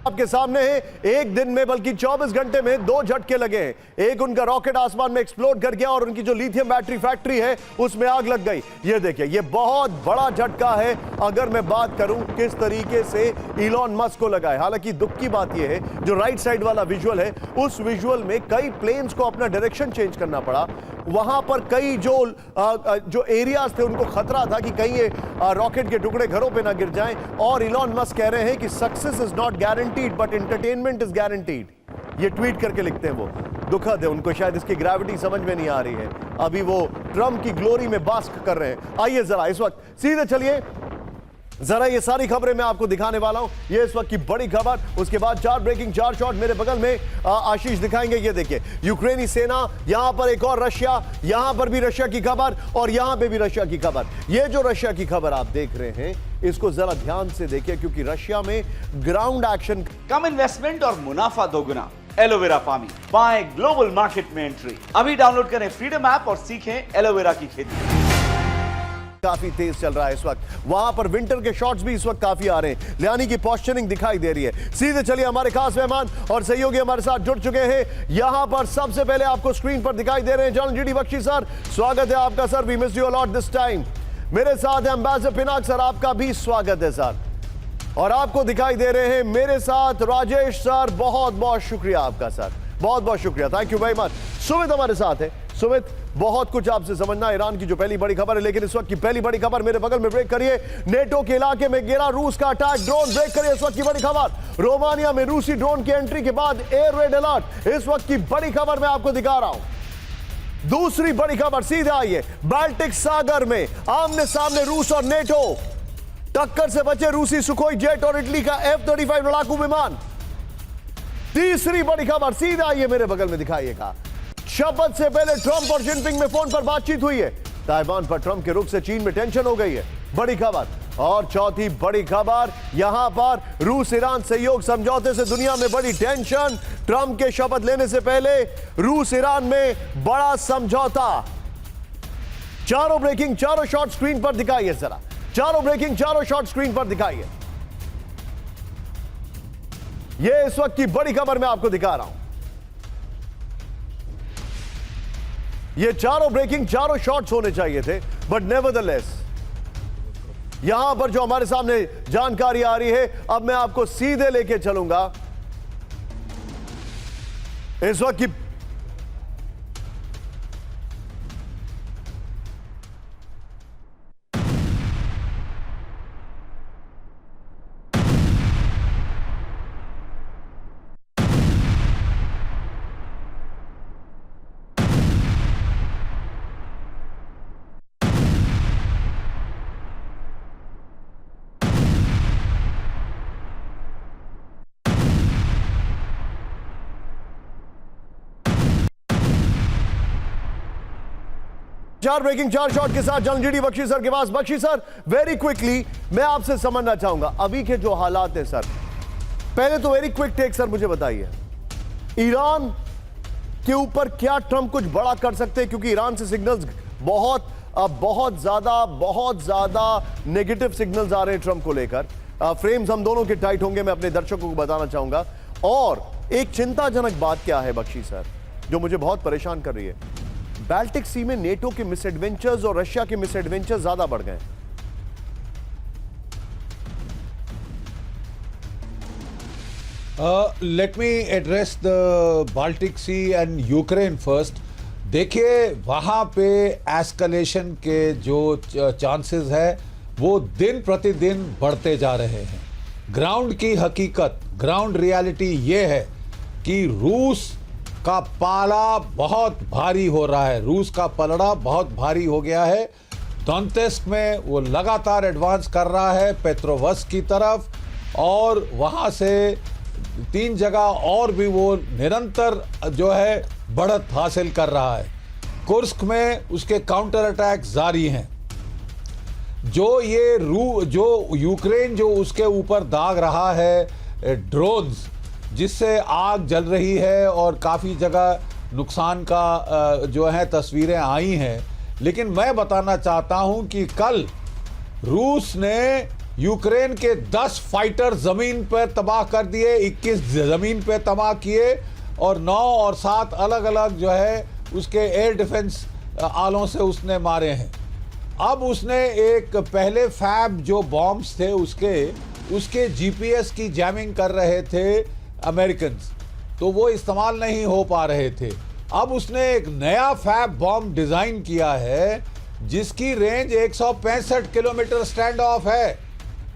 आपके सामने है, एक दिन में बल्कि 24 घंटे में 2 झटके लगे हैं। एक उनका रॉकेट आसमान में एक्सप्लोड कर गया और उनकी जो लिथियम बैटरी फैक्ट्री है उसमें आग लग गई। ये देखिए, ये बहुत बड़ा झटका है। अगर मैं बात करूं किस तरीके से इलॉन मस्क को लगा है, हालांकि दुख की बात यह है जो राइट साइड वाला विजुअल है उस विजुअल में कई प्लेन्स को अपना डायरेक्शन चेंज करना पड़ा। वहां पर कई जो एरियाज थे उनको खतरा था कि कहीं ये रॉकेट के टुकड़े घरों पे ना गिर जाएं। और इलॉन मस्क कह रहे हैं कि success is not guaranteed but entertainment is guaranteed. ये ट्वीट करके लिखते हैं वो। दुखद है, उनको शायद इसकी ग्रेविटी समझ में नहीं आ रही है। अभी वो ट्रम्प की ग्लोरी में बास्क कर रहे हैं। आइए जरा इस वक्त सीधे चलिए, जरा ये सारी खबरें मैं आपको दिखाने वाला हूं। ये इस वक्त की बड़ी खबर, उसके बाद 4 ब्रेकिंग 4 शॉट मेरे बगल में आशीष दिखाएंगे। ये देखिए, यूक्रेनी सेना, यहां पर एक और रशिया, यहां पर भी रशिया की खबर और यहां पे भी रशिया की खबर। ये जो रशिया की खबर आप देख रहे हैं इसको जरा ध्यान से देखिए, क्योंकि रशिया में ग्राउंड एक्शन, कम इन्वेस्टमेंट और मुनाफा दोगुना। एलोवेरा फार्मिंग, पाएं ग्लोबल मार्केट में एंट्री। अभी डाउनलोड करें फ्रीडम ऐप और सीखें एलोवेरा की खेती। काफी तेज चल रहा है इस वक्त। वहां पर विंटर के शॉट्स भी इस वक्त काफी आ रहे हैं। लियानी की पोस्चरिंग दिखाई दे रही है। सीधे चलिए, हमारे खास मेहमान और सहयोगी हमारे साथ जुड़ चुके हैं। यहां पर सबसे पहले आपको स्क्रीन पर दिखाई दे रहे हैं जनरल जीडी बख्शी सर, स्वागत है आपका sir. We miss you a lot this time. मेरे साथ है एम्बेसडर पिनाक सर, आपका भी स्वागत है सर। और आपको दिखाई दे रहे हैं मेरे साथ राजेश सर, बहुत बहुत शुक्रिया आपका सर, बहुत बहुत शुक्रिया, thank you very much. Sumit हमारे साथ है। सुमित, बहुत कुछ आपसे समझना, ईरान की जो पहली बड़ी खबर है, लेकिन इस वक्त की पहली बड़ी खबर मेरे बगल में, ब्रेक करिए। नेटो के इलाके में गिरा रूस का अटैक ड्रोन, ब्रेक करिए इस वक्त की बड़ी खबर। रोमानिया में रूसी ड्रोन की एंट्री के बाद एयर रेड अलर्ट, इस वक्त की बड़ी खबर मैं आपको दिखा रहा हूं। दूसरी बड़ी खबर, सीधे आइए, बाल्टिक सागर में आमने सामने रूस और नेटो, टक्कर से बचे रूसी सुखोई जेट और इटली का F-35 लड़ाकू विमान। तीसरी बड़ी खबर, सीधे आइए मेरे बगल में दिखाइएगा, शपथ से पहले ट्रंप और जिनपिंग में फोन पर बातचीत हुई है। ताइवान पर ट्रंप के रुख से चीन में टेंशन हो गई है, बड़ी खबर। और चौथी बड़ी खबर, यहां पर रूस ईरान सहयोग समझौते से दुनिया में बड़ी टेंशन। ट्रंप के शपथ लेने से पहले रूस ईरान में बड़ा समझौता। चारों ब्रेकिंग चारों शॉट स्क्रीन पर दिखाइए जरा, चारों ब्रेकिंग चारों शॉट स्क्रीन पर दिखाइए। यह इस वक्त की बड़ी खबर मैं आपको दिखा रहा हूं। ये चारों ब्रेकिंग चारों शॉट्स होने चाहिए थे, बट नेवरदलेस यहां पर जो हमारे सामने जानकारी आ रही है, अब मैं आपको सीधे लेके चलूंगा इस वक्त की। चार ब्रेकिंग चार शॉट के साथ जनरल जीडी बख्शी सर के पास। बख्शी सर, वेरी क्विकली मैं आपसे समझना चाहूंगा अभी के जो हालात है सर, पहले तो वेरी क्विक टेक सर मुझे बताइए, ईरान के ऊपर क्या ट्रंप कुछ बड़ा कर सकते हैं? क्योंकि ईरान से सिग्नल्स बहुत ज्यादा नेगेटिव सिग्नल्स आ रहे हैं ट्रंप को लेकर। फ्रेम्स हम दोनों के टाइट होंगे, मैं अपने दर्शकों को बताना चाहूंगा। और एक चिंताजनक बात क्या है बख्शी सर, जो मुझे बहुत परेशान कर रही है, बाल्टिक सी में नेटो के मिसएडवेंचर्स और रशिया के मिसएडवेंचर्स ज्यादा बढ़ गए। Let me address the Baltic Sea and Ukraine first. देखिए, वहां पे एस्केलेशन के जो चांसेस है वो दिन प्रतिदिन बढ़ते जा रहे हैं। ग्राउंड की हकीकत, ग्राउंड रियलिटी ये है कि रूस का पाला बहुत भारी हो रहा है, रूस का पलड़ा बहुत भारी हो गया है। डोनेत्स्क में वो लगातार एडवांस कर रहा है पेट्रोवस्क की तरफ, और वहाँ से 3 जगह और भी वो निरंतर जो है बढ़त हासिल कर रहा है। कुर्स्क में उसके काउंटर अटैक जारी हैं। जो यूक्रेन जो उसके ऊपर दाग रहा है ड्रोन्स, जिससे आग जल रही है और काफ़ी जगह नुकसान का जो है तस्वीरें आई हैं। लेकिन मैं बताना चाहता हूं कि कल रूस ने यूक्रेन के 10 फाइटर जमीन पर तबाह कर दिए, 21 जमीन पे तबाह किए और 9 और 7 अलग अलग जो है उसके एयर डिफेंस आलों से उसने मारे हैं। अब उसने एक पहले फैब जो बॉम्ब्स थे उसके जीपीएस की जैमिंग कर रहे थे अमेरिकन्स, तो वो इस्तेमाल नहीं हो पा रहे थे। अब उसने एक नया फैब बॉम्ब डिजाइन किया है जिसकी रेंज 165 किलोमीटर स्टैंड ऑफ है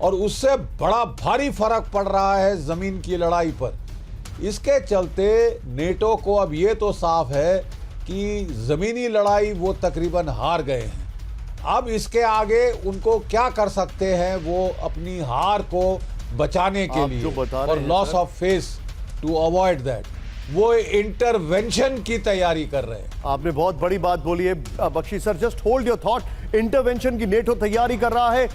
और उससे बड़ा भारी फर्क पड़ रहा है जमीन की लड़ाई पर। इसके चलते नेटो को अब ये तो साफ है कि जमीनी लड़ाई वो तकरीबन हार गए हैं। अब इसके आगे उनको क्या कर सकते हैं, वो अपनी हार को बचाने के आप जो लिए बता रहे और हैं loss sir, of face to avoid that वो इंटरवेंशन की तैयारी कर रहे हैं। आपने बहुत बड़ी बात बोली है Bakshi sir. Just hold your thought. Intervention की नेटो तैयारी कर रहा है।